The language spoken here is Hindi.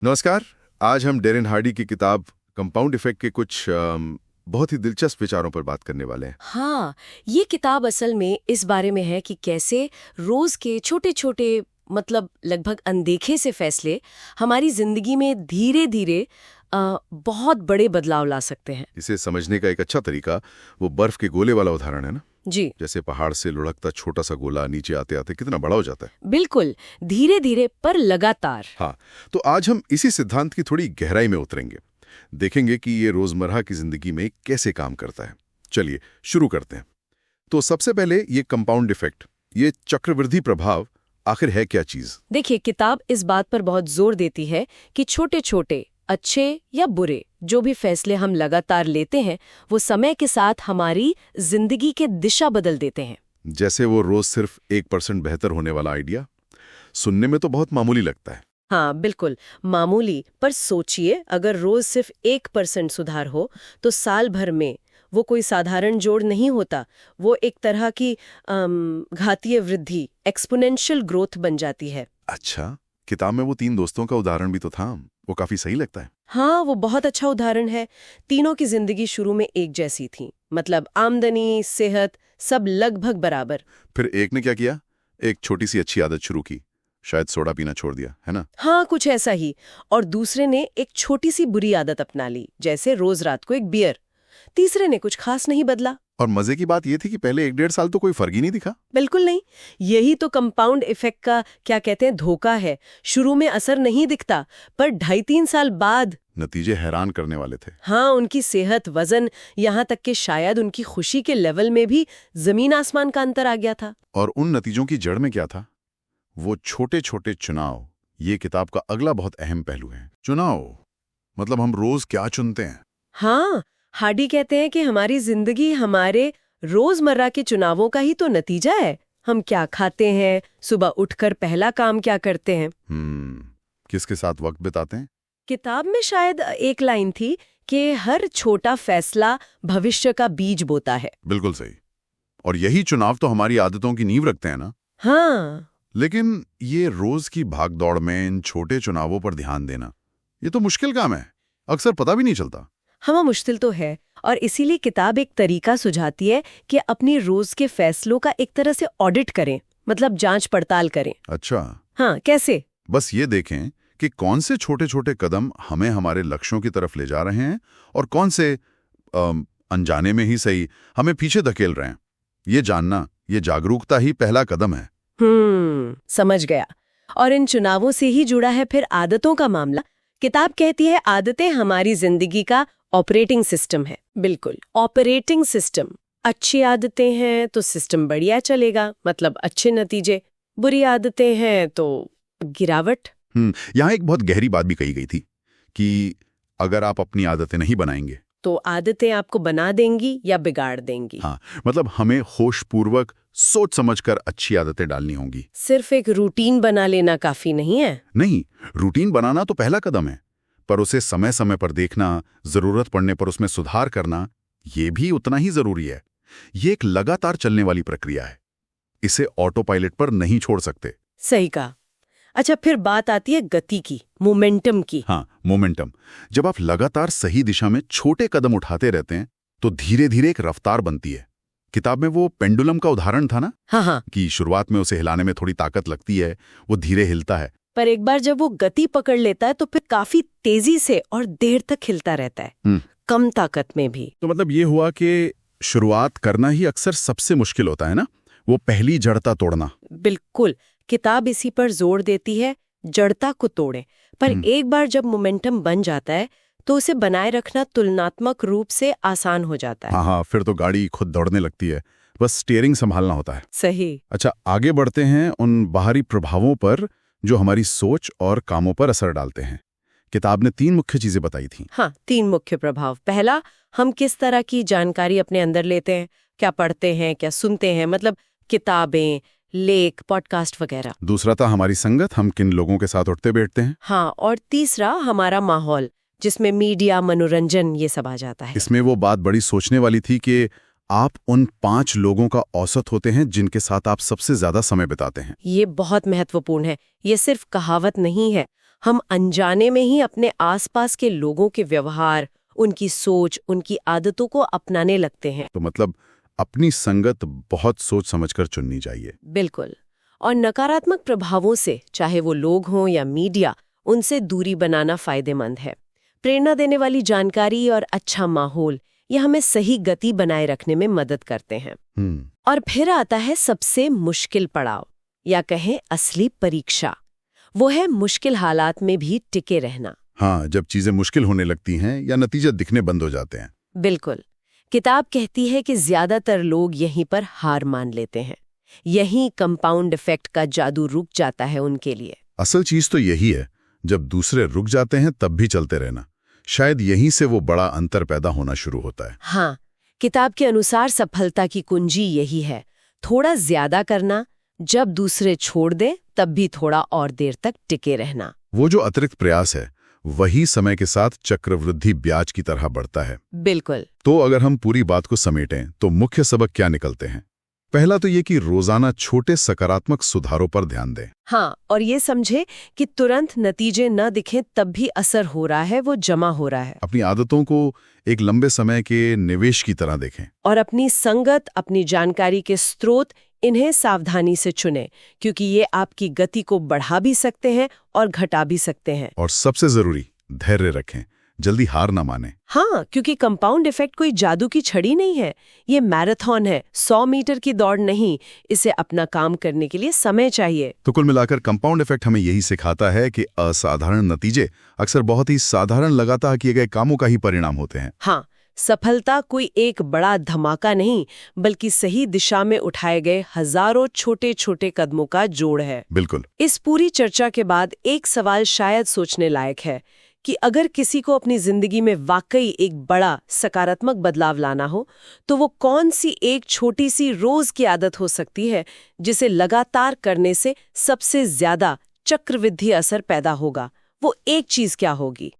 नमस्कार। आज हम डेरेन हार्डी की किताब कंपाउंड इफेक्ट के कुछ बहुत ही दिलचस्प विचारों पर बात करने वाले हैं। हाँ, ये किताब असल में इस बारे में है कि कैसे रोज के छोटे छोटे मतलब लगभग अनदेखे से फैसले हमारी जिंदगी में धीरे धीरे बहुत बड़े बदलाव ला सकते हैं। इसे समझने का एक अच्छा तरीका वो बर्फ के गोले वाला उदाहरण है ना। जी जैसे पहाड़ से लुढ़कता छोटा सा गोला नीचे आते आते कितना बड़ा हो जाता है। बिल्कुल, धीरे धीरे पर लगातार। हाँ, तो आज हम इसी सिद्धांत की थोड़ी गहराई में उतरेंगे, देखेंगे कि ये रोजमर्रा की जिंदगी में कैसे काम करता है। चलिए शुरू करते हैं। तो सबसे पहले ये कंपाउंड इफेक्ट, ये चक्रवृद्धि प्रभाव आखिर है क्या चीज? देखिए, किताब इस बात पर बहुत जोर देती है कि छोटे छोटे अच्छे या बुरे जो भी फैसले हम लगातार लेते हैं वो समय के साथ हमारी जिंदगी के दिशा बदल देते हैं। जैसे वो रोज सिर्फ 1% बेहतर होने वाला आइडिया, सुनने में तो बहुत मामूली लगता है। हाँ बिल्कुल मामूली, पर सोचिए अगर रोज सिर्फ 1% सुधार हो तो साल भर में वो कोई साधारण जोड़ नहीं होता, वो एक तरह की घातीय वृद्धि, एक्सपोनेंशियल ग्रोथ बन जाती है। अच्छा, किताब में वो 3 दोस्तों का उदाहरण भी तो था, वो काफी सही लगता है। हाँ, वो बहुत अच्छा उदाहरण है। तीनों की जिंदगी शुरू में एक जैसी थी, मतलब आमदनी, सेहत सब लगभग बराबर। फिर एक ने क्या किया? एक छोटी सी अच्छी आदत शुरू की, शायद सोडा पीना छोड़ दिया, है ना? हाँ, कुछ ऐसा ही। और दूसरे ने एक छोटी सी बुरी आदत अपना ली, जैसे रोज रात को एक बियर। तीसरे ने कुछ खास नहीं बदला। और मजे की बात ये थी कि पहले 1-1.5 साल तो कोई फर्क ही नहीं दिखा। बिल्कुल नहीं। यही तो कंपाउंड इफेक्ट का क्या कहते हैं धोखा है। शुरू में असर नहीं दिखता, पर 2.5-3 साल बाद नतीजे हैरान करने वाले थे। हाँ, उनकी सेहत, वजन, यहाँ तक कि शायद उनकी खुशी के लेवल में भी जमीन आसमान का अंतर आ गया था। और उन नतीजों की जड़ में क्या था? वो छोटे छोटे चुनाव। ये किताब का अगला बहुत अहम पहलू है। चुनाव मतलब हम रोज क्या चुनते हैं। हाँ, हार्डी कहते हैं कि हमारी जिंदगी हमारे रोजमर्रा के चुनावों का ही तो नतीजा है। हम क्या खाते हैं, सुबह उठकर पहला काम क्या करते हैं, किसके साथ वक्त बिताते हैं। किताब में शायद एक लाइन थी कि हर छोटा फैसला भविष्य का बीज बोता है। बिल्कुल सही। और यही चुनाव तो हमारी आदतों की नींव रखते हैं ना। हाँ लेकिन ये रोज की भागदौड़ में इन छोटे चुनावों पर ध्यान देना, ये तो मुश्किल काम है। अक्सर पता भी नहीं चलता। हाँ, मुश्किल तो है, और इसीलिए किताब एक तरीका सुझाती है कि अपनी रोज के फैसलों का एक तरह से ऑडिट करें, मतलब जांच पड़ताल करें। अच्छा, हाँ, कैसे? बस ये देखें कि कौन से छोटे छोटे कदम हमें हमारे लक्ष्यों की तरफ ले जा रहे हैं और कौन से अनजाने में ही सही हमें पीछे धकेल रहे हैं। ये जानना, ये जागरूकता ही पहला कदम है। समझ गया। और इन चुनावों से ही जुड़ा है फिर आदतों का मामला। किताब कहती है आदतें हमारी जिंदगी का ऑपरेटिंग सिस्टम है। बिल्कुल, ऑपरेटिंग सिस्टम। अच्छी आदतें हैं तो सिस्टम बढ़िया चलेगा, मतलब अच्छे नतीजे। बुरी आदतें हैं तो गिरावट। यहाँ एक बहुत गहरी बात भी कही गई थी कि अगर आप अपनी आदतें नहीं बनाएंगे तो आदतें आपको बना देंगी या बिगाड़ देंगी। हाँ, मतलब हमें होशपूर्वक सोच समझकर अच्छी आदतें डालनी होंगी। सिर्फ एक रूटीन बना लेना काफी नहीं है। नहीं, रूटीन बनाना तो पहला कदम है, पर उसे समय समय पर देखना, जरूरत पड़ने पर उसमें सुधार करना, ये भी उतना ही जरूरी है। ये एक लगातार चलने वाली प्रक्रिया है, इसे ऑटो पायलट पर नहीं छोड़ सकते। सही कहा। अच्छा, फिर बात आती है गति की, मोमेंटम की। हाँ, मोमेंटम। जब आप लगातार सही दिशा में छोटे कदम उठाते रहते हैं तो धीरे धीरे एक रफ्तार बनती है। किताब में वो पेंडुलम का उदाहरण था ना। हाँ, कि शुरुआत में उसे हिलाने में थोड़ी ताकत लगती है, वो धीरे हिलता है, पर एक बार जब वो गति पकड़ लेता है तो फिर काफी तेजी से और देर तक हिलता रहता है, कम ताकत में भी। तो मतलब ये हुआ कि शुरुआत करना ही अक्सर सबसे मुश्किल होता है ना, वो पहली जड़ता तोड़ना। बिल्कुल, किताब इसी पर जोर देती है, जड़ता को तोड़ें। पर एक बार जब मोमेंटम बन जाता है तो उसे बनाए रखना तुलनात्मक रूप से आसान हो जाता है। हाँ, फिर तो गाड़ी खुद दौड़ने लगती है, बस स्टीयरिंग संभालना होता है। सही। अच्छा, आगे बढ़ते हैं उन बाहरी प्रभावों पर जो हमारी सोच और कामों पर असर डालते हैं। किताब ने 3 मुख्य चीजें बताई थी। हाँ, 3 मुख्य प्रभाव। पहला, हम किस तरह की जानकारी अपने अंदर लेते हैं, क्या पढ़ते हैं, क्या सुनते हैं, मतलब किताबें, लेख, पॉडकास्ट वगैरह। दूसरा था हमारी संगत, हम किन लोगों के साथ उठते बैठते हैं। हाँ, और तीसरा हमारा माहौल, जिसमें मीडिया, मनोरंजन, ये सब आ जाता है। इसमें वो बात बड़ी सोचने वाली थी कि आप उन 5 लोगों का औसत होते हैं जिनके साथ आप सबसे ज्यादा समय बिताते हैं। ये बहुत महत्वपूर्ण है। ये सिर्फ कहावत नहीं है, हम अनजाने में ही अपने आसपास के लोगों के व्यवहार, उनकी सोच, उनकी आदतों को अपनाने लगते हैं। तो मतलब अपनी संगत बहुत सोच समझकर चुननी चाहिए। बिल्कुल। और नकारात्मक प्रभावों से, चाहे वो लोग हों या मीडिया, उनसे दूरी बनाना फायदेमंद है। प्रेरणा देने वाली जानकारी और अच्छा माहौल ये हमें सही गति बनाए रखने में मदद करते हैं। और फिर आता है सबसे मुश्किल पड़ाव, या कहें असली परीक्षा। वो है मुश्किल हालात में भी टिके रहना। हाँ, जब चीजें मुश्किल होने लगती हैं या नतीजे दिखने बंद हो जाते हैं। बिल्कुल। किताब कहती है कि ज्यादातर लोग यहीं पर हार मान लेते हैं। यहीं कंपाउंड इफेक्ट का जादू रुक जाता है उनके लिए। असल चीज तो यही है, जब दूसरे रुक जाते हैं तब भी चलते रहना। शायद यहीं से वो बड़ा अंतर पैदा होना शुरू होता है। हाँ, किताब के अनुसार सफलता की कुंजी यही है, थोड़ा ज्यादा करना, जब दूसरे छोड़ दे तब भी थोड़ा और देर तक टिके रहना। वो जो अतिरिक्त प्रयास है वही समय के साथ चक्रवृद्धि ब्याज की तरह बढ़ता है। बिल्कुल। तो अगर हम पूरी बात को समेटें तो मुख्य सबक क्या निकलते हैं? पहला तो ये कि रोजाना छोटे सकारात्मक सुधारों पर ध्यान दें। हाँ, और ये समझे कि तुरंत नतीजे न दिखें तब भी असर हो रहा है, वो जमा हो रहा है। अपनी आदतों को एक लंबे समय के निवेश की तरह देखें। और अपनी संगत, अपनी जानकारी के स्रोत, इन्हें सावधानी से चुनें, क्योंकि ये आपकी गति को बढ़ा भी सकते हैं और घटा भी सकते हैं। और सबसे जरूरी, धैर्य रखें, जल्दी हार ना माने। हाँ, क्योंकि कंपाउंड इफेक्ट कोई जादू की छड़ी नहीं है, ये मैराथन है, 100 मीटर की दौड़ नहीं। इसे अपना काम करने के लिए समय चाहिए। तो कुल मिलाकर कंपाउंड इफेक्ट हमें यही सिखाता है कि असाधारण नतीजे अक्सर बहुत ही साधारण लगातार किए गए कामों का ही परिणाम होते हैं। हाँ, सफलता कोई एक बड़ा धमाका नहीं, बल्कि सही दिशा में उठाए गए हजारों छोटे छोटे कदमों का जोड़ है। बिल्कुल। इस पूरी चर्चा के बाद एक सवाल शायद सोचने लायक है कि अगर किसी को अपनी जिंदगी में वाकई एक बड़ा सकारात्मक बदलाव लाना हो, तो वो कौन सी एक छोटी सी रोज की आदत हो सकती है जिसे लगातार करने से सबसे ज्यादा चक्रवृद्धि असर पैदा होगा? वो एक चीज क्या होगी?